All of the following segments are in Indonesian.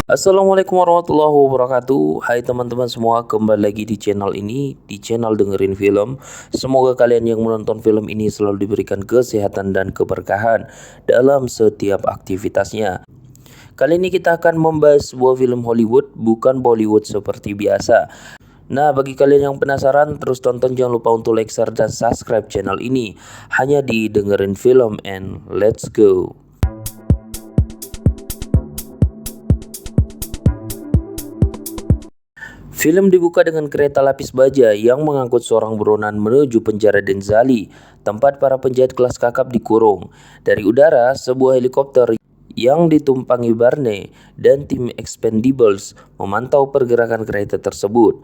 Assalamualaikum warahmatullahi wabarakatuh. Hai teman-teman semua, kembali lagi di channel ini, di channel dengerin film. Semoga kalian yang menonton film ini selalu diberikan kesehatan dan keberkahan dalam setiap aktivitasnya. Kali ini kita akan membahas sebuah film Hollywood, bukan Bollywood seperti biasa. Nah, bagi kalian yang penasaran, terus tonton, jangan lupa untuk like, share, dan subscribe channel ini. Hanya di dengerin film, and let's go. Film dibuka dengan kereta lapis baja yang mengangkut seorang buronan menuju penjara Denzali, tempat para penjahat kelas kakap dikurung. Dari udara, sebuah helikopter yang ditumpangi Barney dan tim Expendables memantau pergerakan kereta tersebut.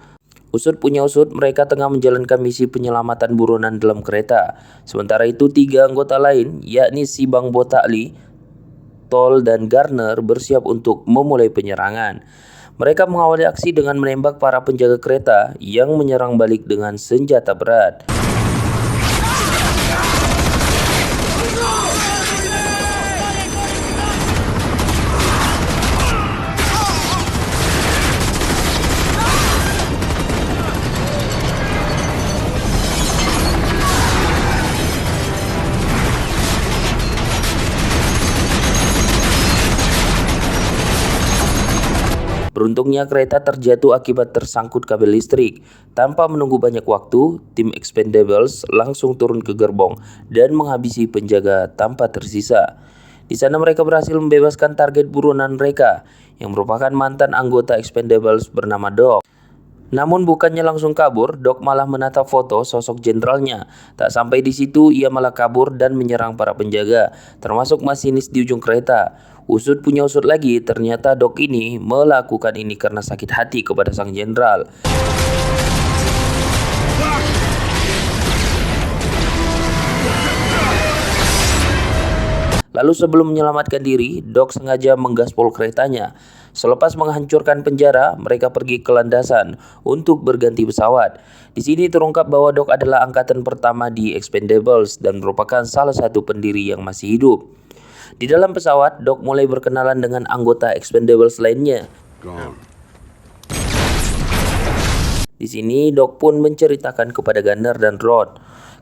Usut punya usut, mereka tengah menjalankan misi penyelamatan buronan dalam kereta. Sementara itu, tiga anggota lain, yakni si Bang Botakli, Tol, dan Garner bersiap untuk memulai penyerangan. Mereka mengawali aksi dengan menembak para penjaga kereta yang menyerang balik dengan senjata berat. Beruntungnya kereta terjatuh akibat tersangkut kabel listrik. Tanpa menunggu banyak waktu, tim Expendables langsung turun ke gerbong dan menghabisi penjaga tanpa tersisa. Di sana mereka berhasil membebaskan target buronan mereka, yang merupakan mantan anggota Expendables bernama Doc. Namun bukannya langsung kabur, Doc malah menatap foto sosok jenderalnya. Tak sampai di situ, ia malah kabur dan menyerang para penjaga, termasuk masinis di ujung kereta. Usut punya usut lagi, ternyata Doc ini melakukan ini karena sakit hati kepada sang jenderal. Lalu sebelum menyelamatkan diri, Doc sengaja menggaspol keretanya. Selepas menghancurkan penjara, mereka pergi ke landasan untuk berganti pesawat. Di sini terungkap bahwa Doc adalah angkatan pertama di Expendables dan merupakan salah satu pendiri yang masih hidup. Di dalam pesawat, Doc mulai berkenalan dengan anggota Expendables lainnya. Di sini, Doc pun menceritakan kepada Gunner dan Rod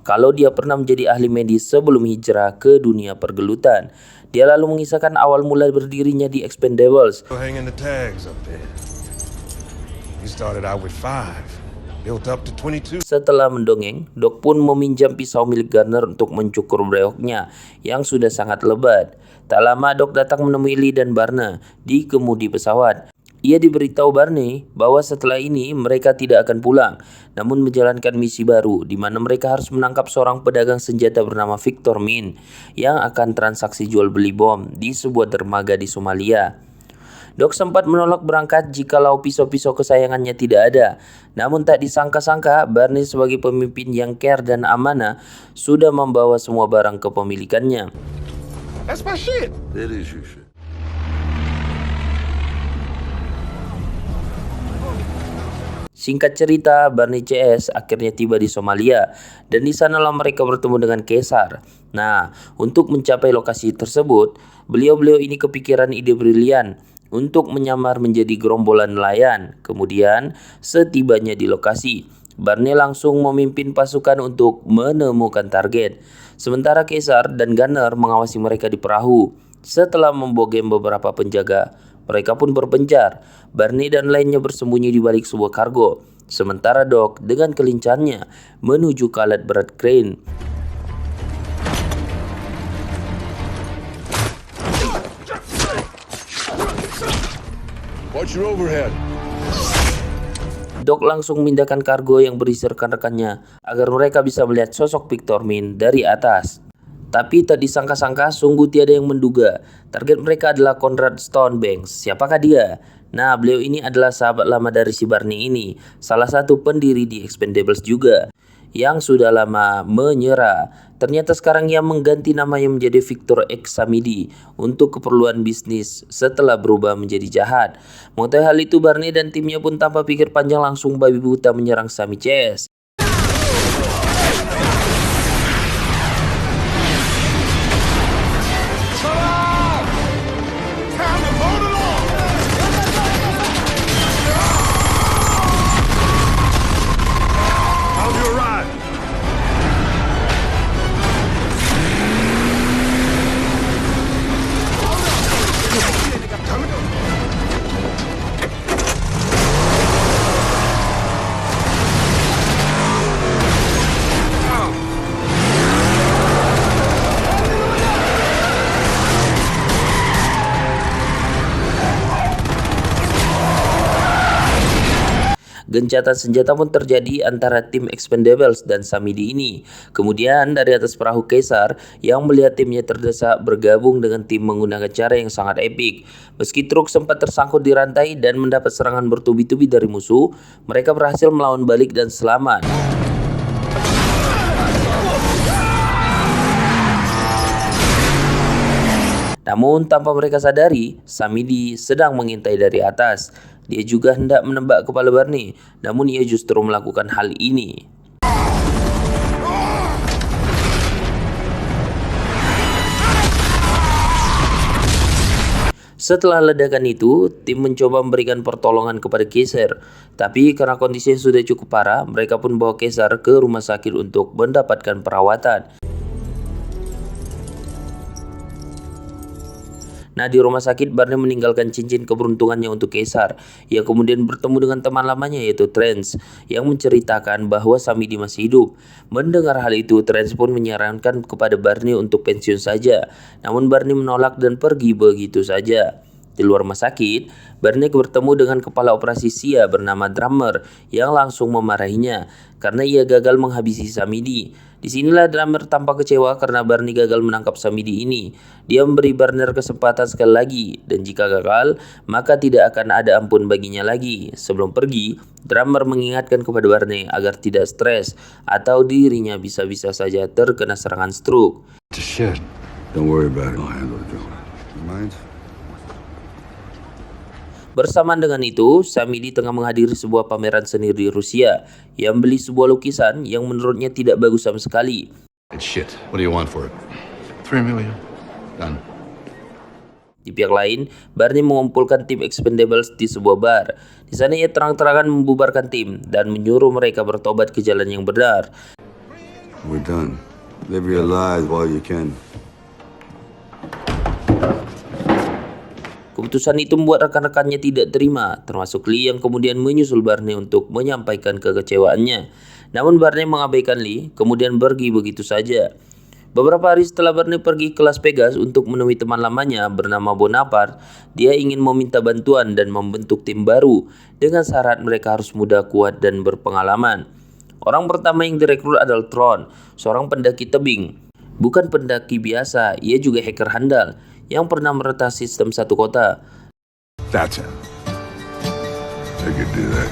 kalau dia pernah menjadi ahli medis sebelum hijrah ke dunia pergelutan. Dia lalu mengisahkan awal mula berdirinya di Expendables. Setelah mendongeng, Doc pun meminjam pisau milik Gunner untuk mencukur breoknya yang sudah sangat lebat. Tak lama Doc datang menemui Lee dan Barney di kemudi pesawat. Ia diberitahu Barney bahwa setelah ini mereka tidak akan pulang, namun menjalankan misi baru di mana mereka harus menangkap seorang pedagang senjata bernama Victor Min yang akan transaksi jual beli bom di sebuah dermaga di Somalia. Doc sempat menolak berangkat jikalau pisau-pisau kesayangannya tidak ada. Namun tak disangka-sangka, Barney sebagai pemimpin yang care dan amanah sudah membawa semua barang kepemilikannya. That's my shit. That is your shit. Singkat cerita, Barney CS akhirnya tiba di Somalia dan di sanalah mereka bertemu dengan Caesar. Nah, untuk mencapai lokasi tersebut, beliau-beliau ini kepikiran ide brilian untuk menyamar menjadi gerombolan nelayan. Kemudian, setibanya di lokasi, Barney langsung memimpin pasukan untuk menemukan target. Sementara Caesar dan Gunner mengawasi mereka di perahu. Setelah membogem beberapa penjaga, mereka pun berpencar. Barney dan lainnya bersembunyi di balik sebuah kargo. Sementara Doc dengan kelincahannya menuju ke alat berat crane. Watch your overhead. Doc langsung memindahkan kargo yang berisi rekan-rekannya agar mereka bisa melihat sosok Victor Min dari atas. Tapi tak disangka-sangka, sungguh tiada yang menduga target mereka adalah Conrad Stonebanks. Siapakah dia? Nah, beliau ini adalah sahabat lama dari si Barney ini, salah satu pendiri di Expendables juga, yang sudah lama menyerah. Ternyata sekarang ia mengganti namanya menjadi Victor X Samidi untuk keperluan bisnis setelah berubah menjadi jahat. Mengetahui hal itu, Barney dan timnya pun tanpa pikir panjang langsung babi buta menyerang Sammy CS. Gencatan senjata pun terjadi antara tim Expendables dan Samidi ini. Kemudian dari atas perahu Caesar yang melihat timnya terdesak bergabung dengan tim menggunakan cara yang sangat epik. Meski truk sempat tersangkut di rantai dan mendapat serangan bertubi-tubi dari musuh, mereka berhasil melawan balik dan selamat. Namun tanpa mereka sadari, Samidi sedang mengintai dari atas. Dia juga hendak menembak kepala Barney, namun ia justru melakukan hal ini. Setelah ledakan itu, tim mencoba memberikan pertolongan kepada Caesar. Tapi karena kondisinya sudah cukup parah, mereka pun bawa Caesar ke rumah sakit untuk mendapatkan perawatan. Nah, di rumah sakit Barney meninggalkan cincin keberuntungannya untuk Caesar. Ia kemudian bertemu dengan teman lamanya yaitu Trance yang menceritakan bahwa Samidi masih hidup. Mendengar hal itu, Trance pun menyarankan kepada Barney untuk pensiun saja. Namun Barney menolak dan pergi begitu saja. Di luar rumah sakit, Barney bertemu dengan kepala operasi Sia bernama Drummer yang langsung memarahinya karena ia gagal menghabisi Samidi. Disinilah Drummer tampak kecewa karena Barney gagal menangkap Samidi ini. Dia memberi Barney kesempatan sekali lagi dan jika gagal, maka tidak akan ada ampun baginya lagi. Sebelum pergi, Drummer mengingatkan kepada Barney agar tidak stres atau dirinya bisa-bisa saja terkena serangan stroke. Shit. Don't worry about it. I'll handle it, Joe. You mind? Bersamaan dengan itu, Samidi tengah menghadiri sebuah pameran seni di Rusia. Ia membeli sebuah lukisan yang menurutnya tidak bagus sama sekali. It's shit. What do you want for it? 3 million. Done. Di pihak lain, Barney mengumpulkan tim Expendables di sebuah bar. Di sana ia terang-terangan membubarkan tim dan menyuruh mereka bertobat ke jalan yang benar. We're done. Live your lives while you can. Keputusan itu membuat rekan-rekannya tidak terima, termasuk Lee yang kemudian menyusul Barney untuk menyampaikan kekecewaannya. Namun Barney mengabaikan Lee, kemudian pergi begitu saja. Beberapa hari setelah Barney pergi ke Las Vegas untuk menemui teman lamanya bernama Bonaparte, dia ingin meminta bantuan dan membentuk tim baru dengan syarat mereka harus muda, kuat, dan berpengalaman. Orang pertama yang direkrut adalah Tron, seorang pendaki tebing. Bukan pendaki biasa, ia juga hacker handal yang pernah meretas sistem satu kota. That's it. I could do that.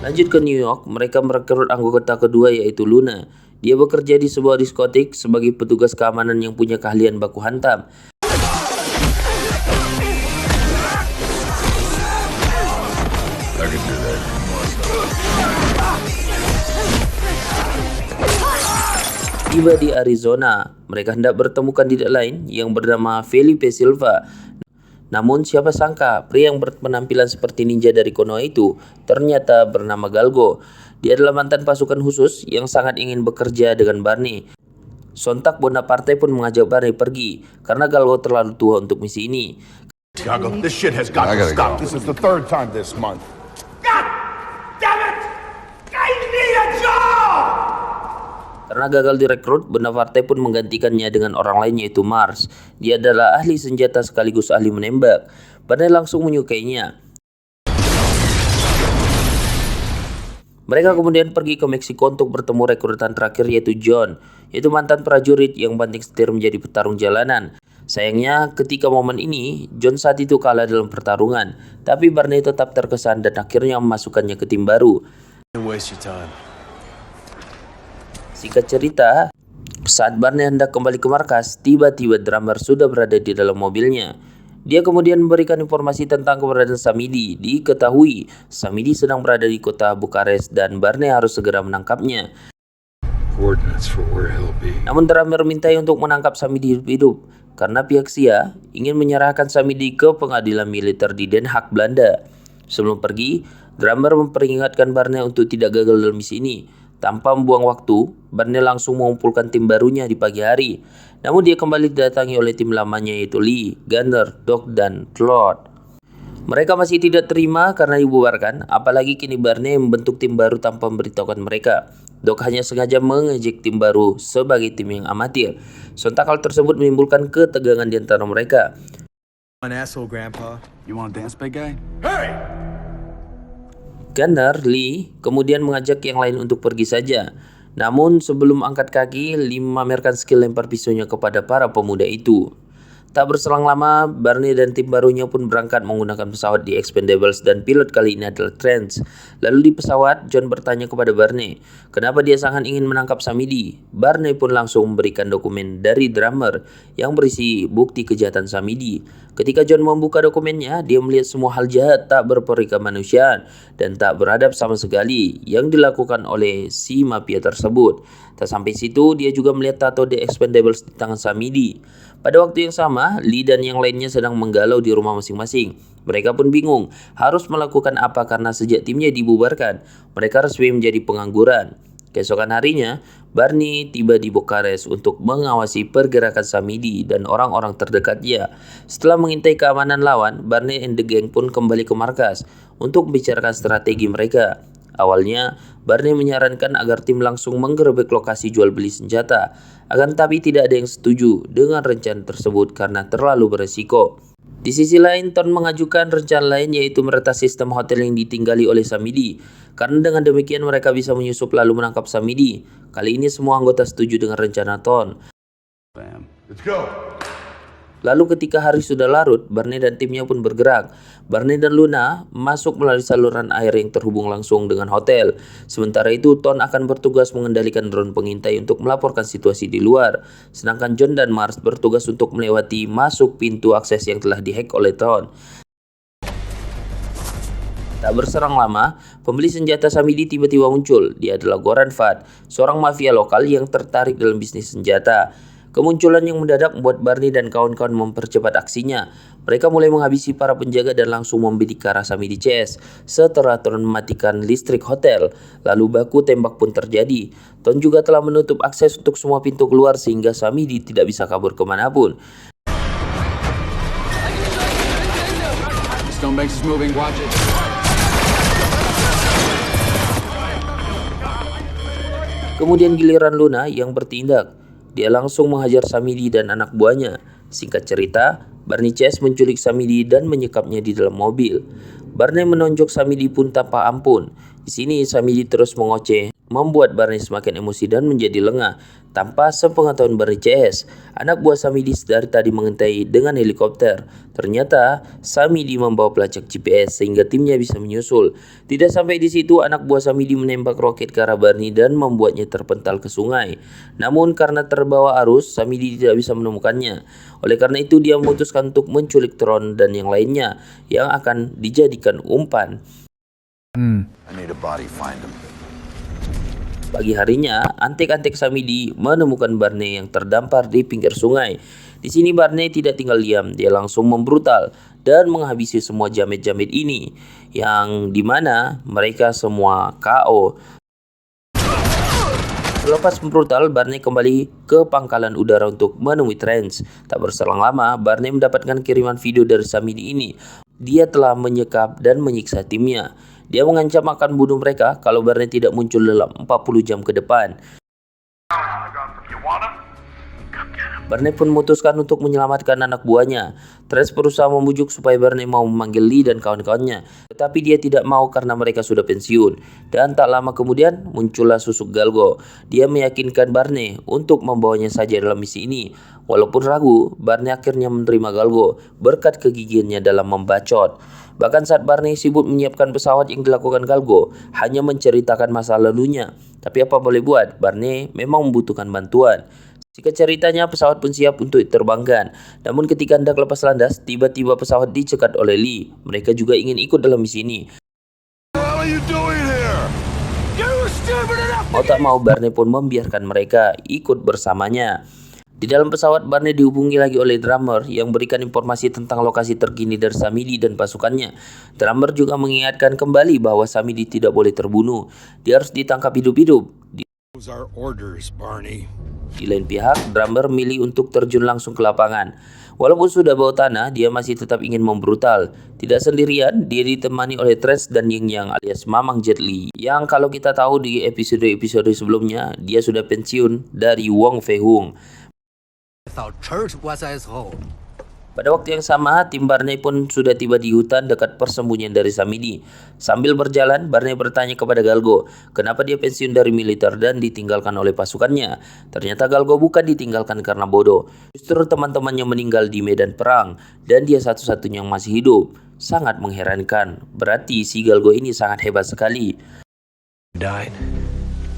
Lanjut ke New York, mereka merekrut anggota kedua yaitu Luna. Dia bekerja di sebuah diskotik sebagai petugas keamanan yang punya keahlian baku hantam. I could do that. Tiba di Arizona, mereka hendak bertemu kandidat lain yang bernama Felipe Silva. Namun siapa sangka pria yang berpenampilan seperti ninja dari Konoha itu ternyata bernama Galgo. Dia adalah mantan pasukan khusus yang sangat ingin bekerja dengan Barney. Sontak Bonaparte pun mengajak Barney pergi karena Galgo terlalu tua untuk misi ini. Chicago, this shit has got I to gotta stop. go. This is the third time this month. God damn it! I need a job! Karena gagal direkrut, Bonaparte pun menggantikannya dengan orang lain yaitu Mars. Dia adalah ahli senjata sekaligus ahli menembak. Barney langsung menyukainya. Mereka kemudian pergi ke Meksiko untuk bertemu rekrutan terakhir yaitu John, yaitu mantan prajurit yang banting setir menjadi petarung jalanan. Sayangnya ketika momen ini, John saat itu kalah dalam pertarungan, tapi Barney tetap terkesan dan akhirnya memasukkannya ke tim baru. Don't waste your time. Singkat cerita, saat Barney hendak kembali ke markas, tiba-tiba Drummer sudah berada di dalam mobilnya. Dia kemudian memberikan informasi tentang keberadaan Samidi. Diketahui, Samidi sedang berada di kota Bukares dan Barney harus segera menangkapnya. Coordinates for where he'll be. Namun Drummer mintai untuk menangkap Samidi hidup-hidup karena pihak Sia ingin menyerahkan Samidi ke pengadilan militer di Den Haag, Belanda. Sebelum pergi, Drummer memperingatkan Barney untuk tidak gagal dalam misi ini. Tanpa membuang waktu, Barney langsung mengumpulkan tim barunya di pagi hari. Namun dia kembali didatangi oleh tim lamanya yaitu Lee, Gunner, Doc, dan Claude. Mereka masih tidak terima karena dibubarkan, apalagi kini Barney membentuk tim baru tanpa memberitahukan mereka. Doc hanya sengaja mengejek tim baru sebagai tim yang amatir. Sontak hal tersebut menimbulkan ketegangan di antara mereka. An asshole, Grandpa. You want to dance, big guy? Hey! Gunner, Lee, kemudian mengajak yang lain untuk pergi saja. Namun sebelum angkat kaki, Lee memamerkan skill lempar pisaunya kepada para pemuda itu. Tak berselang lama, Barney dan tim barunya pun berangkat menggunakan pesawat di Expendables dan pilot kali ini adalah Trent. Lalu di pesawat, John bertanya kepada Barney, kenapa dia sangat ingin menangkap Samidi. Barney pun langsung memberikan dokumen dari drummer yang berisi bukti kejahatan Samidi. Ketika John membuka dokumennya, dia melihat semua hal jahat tak berperikamanusiaan dan tak beradab sama sekali yang dilakukan oleh si mafia tersebut. Tak sampai situ, dia juga melihat tato The Expendables di tangan Samidi. Pada waktu yang sama, Lee dan yang lainnya sedang menggalau di rumah masing-masing. Mereka pun bingung harus melakukan apa karena sejak timnya dibubarkan, mereka resmi menjadi pengangguran. Keesokan harinya, Barney tiba di Bukares untuk mengawasi pergerakan Samidi dan orang-orang terdekatnya. Setelah mengintai keamanan lawan, Barney and the gang pun kembali ke markas untuk membicarakan strategi mereka. Awalnya, Barney menyarankan agar tim langsung menggerebek lokasi jual beli senjata. Akan tetapi tidak ada yang setuju dengan rencana tersebut karena terlalu beresiko. Di sisi lain, Ton mengajukan rencana lain yaitu meretas sistem hotel yang ditinggali oleh Samidi. Karena dengan demikian mereka bisa menyusup lalu menangkap Samidi. Kali ini semua anggota setuju dengan rencana Ton. Bam. Let's go! Lalu ketika hari sudah larut, Barney dan timnya pun bergerak. Barney dan Luna masuk melalui saluran air yang terhubung langsung dengan hotel. Sementara itu, Ton akan bertugas mengendalikan drone pengintai untuk melaporkan situasi di luar. Sedangkan John dan Mars bertugas untuk melewati masuk pintu akses yang telah dihack oleh Ton. Tak berserang lama, pembeli senjata Samidi tiba-tiba muncul. Dia adalah Goran Fat, seorang mafia lokal yang tertarik dalam bisnis senjata. Kemunculan yang mendadak membuat Barney dan kawan-kawan mempercepat aksinya. Mereka mulai menghabisi para penjaga dan langsung membidik ke arah Samidi CS. Setelah Ton mematikan listrik hotel, lalu baku tembak pun terjadi. Ton juga telah menutup akses untuk semua pintu keluar sehingga Samidi tidak bisa kabur kemanapun. Stone Banks is moving. Watch it. Kemudian giliran Luna yang bertindak. Dia langsung menghajar Samidi dan anak buahnya. Singkat cerita, Barney CS menculik Samidi dan menyekapnya di dalam mobil. Barney menonjok Samidi pun tanpa ampun. Di sini Samidi terus mengoceh, membuat Barney semakin emosi dan menjadi lengah. Tanpa sepengetahuan Barney CS, anak buah Samidi dari tadi mengintai dengan helikopter. Ternyata Samidi membawa pelacak GPS sehingga timnya bisa menyusul. Tidak sampai di situ, anak buah Samidi menembak roket ke arah Barney dan membuatnya terpental ke sungai. Namun karena terbawa arus, Samidi tidak bisa menemukannya. Oleh karena itu dia memutuskan untuk menculik Tron dan yang lainnya yang akan dijadikan umpan. I need a body. Find him. Pagi harinya, antek-antek Samidi menemukan Barney yang terdampar di pinggir sungai. Di sini Barney tidak tinggal diam, dia langsung membrutal dan menghabisi semua jamet-jamet ini, yang dimana mereka semua KO. Selepas membrutal, Barney kembali ke pangkalan udara untuk menemui Trent. Tak berselang lama, Barney mendapatkan kiriman video dari Samidi ini. Dia telah menyekap dan menyiksa timnya. Dia mengancam akan bunuh mereka kalau Barney tidak muncul dalam 40 jam ke depan. Barney pun memutuskan untuk menyelamatkan anak buahnya. Trent berusaha membujuk supaya Barney mau memanggil Lee dan kawan-kawannya. Tetapi dia tidak mau karena mereka sudah pensiun. Dan tak lama kemudian muncullah Susuk Galgo. Dia meyakinkan Barney untuk membawanya saja dalam misi ini. Walaupun ragu, Barney akhirnya menerima Galgo berkat kegigihannya dalam membacot. Bahkan saat Barney sibuk menyiapkan pesawat yang dilakukan Galgo, hanya menceritakan masa lalunya. Tapi apa boleh buat, Barney memang membutuhkan bantuan. Jika ceritanya pesawat pun siap untuk diterbangkan. Namun ketika hendak lepas landas, tiba-tiba pesawat dicegat oleh Lee. Mereka juga ingin ikut dalam misi ini. What are you doing here? Mau tak mau, Barney pun membiarkan mereka ikut bersamanya. Di dalam pesawat, Barney dihubungi lagi oleh drummer yang berikan informasi tentang lokasi terkini dari Samidi dan pasukannya. Drummer juga mengingatkan kembali bahwa Samidi tidak boleh terbunuh. Dia harus ditangkap hidup-hidup. Those are orders, Barney. Di lain pihak, drummer milih untuk terjun langsung ke lapangan. Walaupun sudah bau tanah, dia masih tetap ingin membrutal. Tidak sendirian, dia ditemani oleh Thresh dan Ying Yang alias Mamang Jet Li. Yang kalau kita tahu di episode-episode sebelumnya, dia sudah pensiun dari Wong Fei Hung. I thought Church was as whole. Pada waktu yang sama, tim Barney pun sudah tiba di hutan dekat persembunyian dari Samidi. Sambil berjalan, Barney bertanya kepada Galgo, kenapa dia pensiun dari militer dan ditinggalkan oleh pasukannya. Ternyata Galgo bukan ditinggalkan karena bodoh. Justru teman-temannya meninggal di medan perang, dan dia satu-satunya yang masih hidup. Sangat mengherankan. Berarti si Galgo ini sangat hebat sekali. Died.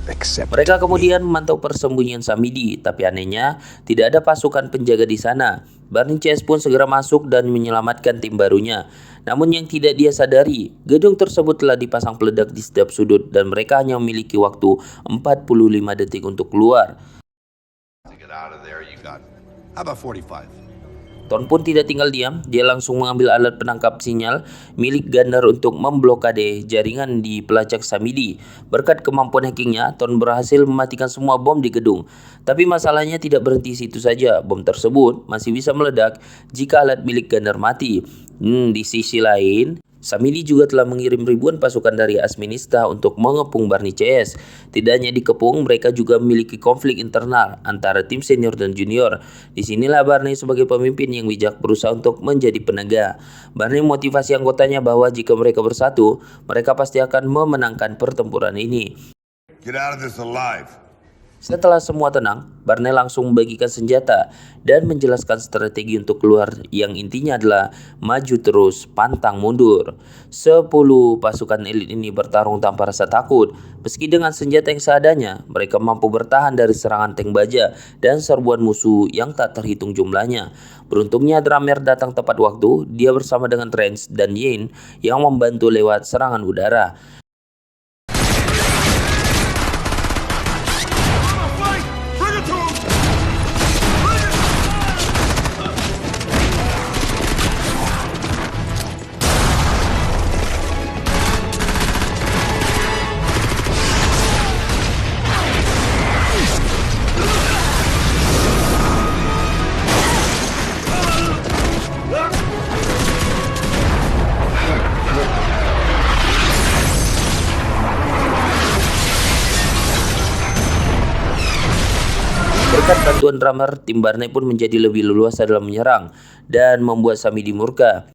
Except Mereka kemudian memantau persembunyian Samidi, tapi anehnya tidak ada pasukan penjaga di sana. Barney CS pun segera masuk dan menyelamatkan tim barunya. Namun yang tidak dia sadari, gedung tersebut telah dipasang peledak di setiap sudut dan mereka hanya memiliki waktu 45 detik untuk keluar. To get out of there, you got. How about 45? Ton pun tidak tinggal diam, dia langsung mengambil alat penangkap sinyal milik Gunner untuk memblokade jaringan di pelacak Samidi. Berkat kemampuan hackingnya, Ton berhasil mematikan semua bom di gedung. Tapi masalahnya tidak berhenti situ saja, bom tersebut masih bisa meledak jika alat milik Gunner mati. Di sisi lain, Samidi juga telah mengirim ribuan pasukan dari Asminista untuk mengepung Barney CS. Tidak hanya dikepung, mereka juga memiliki konflik internal antara tim senior dan junior. Disinilah Barney sebagai pemimpin yang bijak berusaha untuk menjadi penegak. Barney memotivasi anggotanya bahwa jika mereka bersatu, mereka pasti akan memenangkan pertempuran ini. Get out of this alive. Setelah semua tenang, Barney langsung membagikan senjata dan menjelaskan strategi untuk keluar yang intinya adalah maju terus, pantang mundur. 10 pasukan elit ini bertarung tanpa rasa takut. Meski dengan senjata yang seadanya, mereka mampu bertahan dari serangan tank baja dan serbuan musuh yang tak terhitung jumlahnya. Beruntungnya drummer datang tepat waktu, dia bersama dengan Thresh dan Yin yang membantu lewat serangan udara. Berkat bantuan drummer, tim Barney pun menjadi lebih leluasa dalam menyerang dan membuat Samidi murka.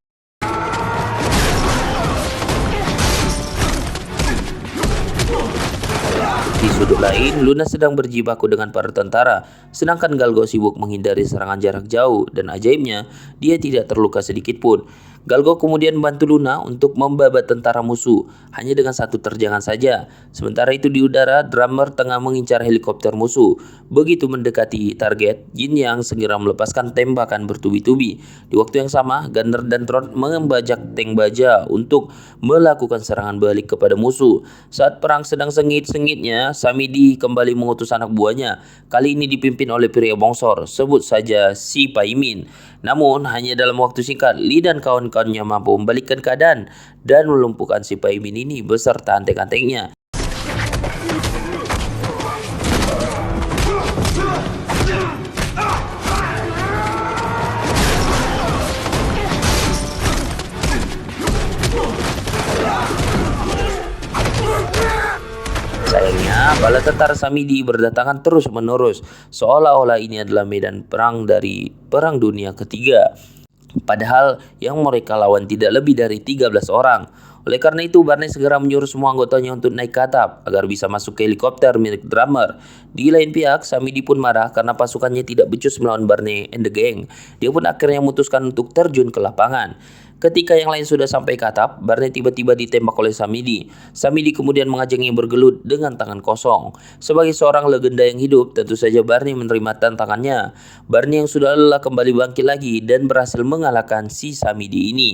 Di sudut lain, Luna sedang berjibaku dengan para tentara, sedangkan Galgo sibuk menghindari serangan jarak jauh dan ajaibnya, dia tidak terluka sedikit pun. Galgo kemudian membantu Luna untuk membabat tentara musuh hanya dengan satu terjangan saja. Sementara itu di udara, drummer tengah mengincar helikopter musuh. Begitu mendekati target, Yin Yang segera melepaskan tembakan bertubi-tubi. Di waktu yang sama, Gunner dan Tron membajak tank baja untuk melakukan serangan balik kepada musuh. Saat perang sedang sengit-sengitnya, Samidi kembali mengutus anak buahnya. Kali ini dipimpin oleh pria bongsor, sebut saja si Paimin. Namun hanya dalam waktu singkat, Lee dan kawan-kawannya mampu membalikkan keadaan dan melumpuhkan si Paimin ini beserta antek-anteknya. Sayangnya, bala tentara Samidi berdatangan terus-menerus, seolah-olah ini adalah medan perang dari Perang Dunia Ketiga. Padahal yang mereka lawan tidak lebih dari 13 orang. Oleh karena itu, Barney segera menyuruh semua anggotanya untuk naik ke atap agar bisa masuk ke helikopter milik drummer. Di lain pihak, Samidi pun marah karena pasukannya tidak becus melawan Barney and the gang. Dia pun akhirnya memutuskan untuk terjun ke lapangan. Ketika yang lain sudah sampai ke atap, Barney tiba-tiba ditembak oleh Samidi. Samidi kemudian mengajaknya bergelut dengan tangan kosong. Sebagai seorang legenda yang hidup, tentu saja Barney menerima tantangannya. Barney yang sudah lelah kembali bangkit lagi dan berhasil mengalahkan si Samidi ini.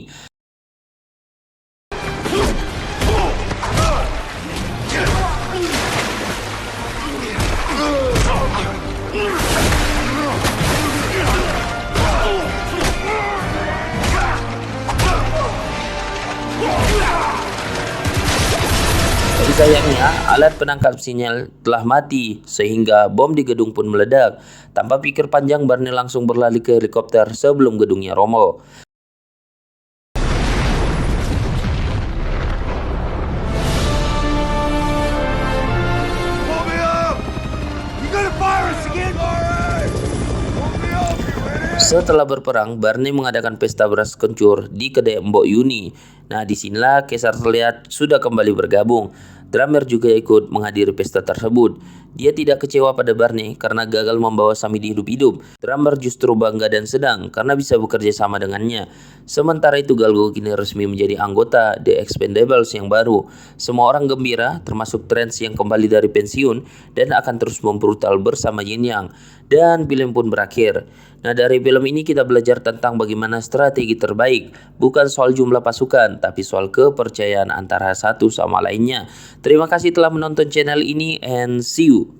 sayangnya, alat penangkap sinyal telah mati sehingga bom di gedung pun meledak. Tanpa pikir panjang, Barney langsung berlari ke helikopter sebelum gedungnya roboh. Pull me up! You gonna fire us again? Alright! Pull me up, you idiot! Setelah berperang, Barney mengadakan pesta beras kencur di kedai Mbok Yuni. Nah, disinilah Caesar terlihat sudah kembali bergabung. Drummer juga ikut menghadiri pesta tersebut. Dia tidak kecewa pada Barney karena gagal membawa Sammy hidup-hidup. Drummer justru bangga dan senang karena bisa bekerja sama dengannya. Sementara itu, Galgo kini resmi menjadi anggota The Expendables yang baru. Semua orang gembira, termasuk Trance yang kembali dari pensiun dan akan terus membrutal bersama Yin Yang. Dan film pun berakhir. Nah, dari film ini kita belajar tentang bagaimana strategi terbaik, bukan soal jumlah pasukan, tapi soal kepercayaan antara satu sama lainnya. Terima kasih telah menonton channel ini and see you.